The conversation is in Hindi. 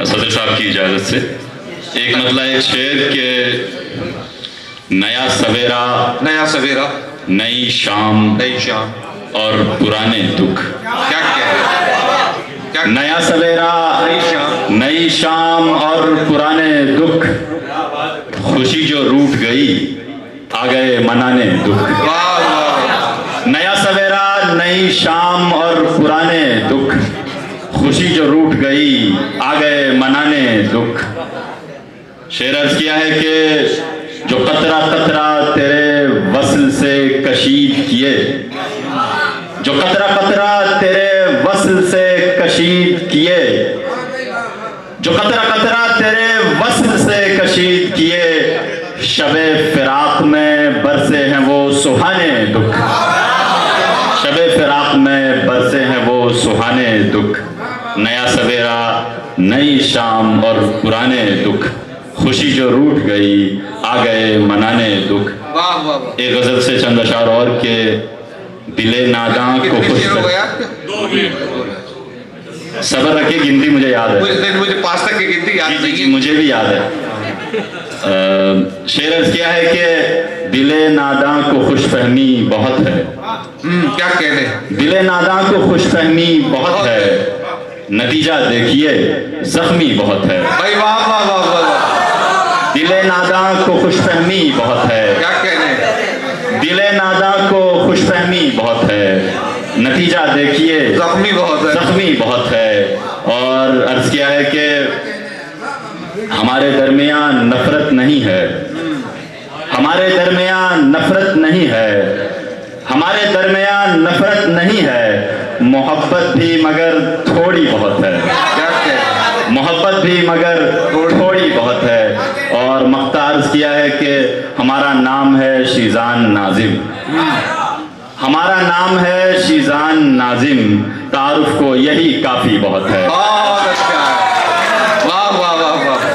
सदर साहब की इजाज़त से एक मतलब एक शेर के नया सवेरा नई शाम और पुराने दुख। क्या क्या नया सवेरा नई शाम और पुराने दुख, खुशी जो रूठ गई आ गए मनाने दुख। वाह वाह, नया सवेरा नई शाम और पुराने दुख, खुशी जो रूठ गई आ गए मनाने दुख। शेर अर्ज किया है कि जो कतरा कतरा तेरे वस्ल से कशीद किए, जो कतरा कतरा तेरे वस्ल से कशीद किए, जो कतरा कतरा तेरे वस्ल से कशीद किए, शबे फिराक में बरसे हैं वो सुहाने दुख। शबे फिराक में बरसे हैं वो सुहाने दुख। नया सवेरा नई शाम और पुराने दुख, खुशी जो रूठ गई आ गए मनाने दुख। वाह वाह वाह। एक गजल से चंद अशार और के दिले नादां को कितने खुश शेर हो गए कर, आपके? सबर रखिए, गिनती मुझे याद है। मुझे 5 तक की गिनती याद जी, नहीं जी, है। मुझे भी याद है। शेर अर्ज किया है कि दिले नादां को खुशफहमी बहुत है। क्या कहने। दिले नादां को खुशफहमी बहुत है, नतीजा देखिए जख्मी बहुत है। भाई वाह वाह वाह वाह वाह। दिले नादां को खुशफहमी बहुत है, क्या कहने। दिले नादां को खुशफहमी बहुत है, नतीजा देखिए जख्मी बहुत है। जख्मी बहुत है। और अर्ज किया है कि हमारे दरमियान नफरत नहीं है, हमारे दरमियान नफरत नहीं है, हमारे दरमियान नफरत नहीं है, मोहब्बत भी मगर थोड़ी बहुत है। क्या कहने। मोहब्बत भी मगर थोड़ी बहुत है। और मख्तार्ज किया है कि हमारा नाम है शीजान नाजिम, हमारा नाम है शीजान नाजिम, तारुफ को यही काफी बहुत है।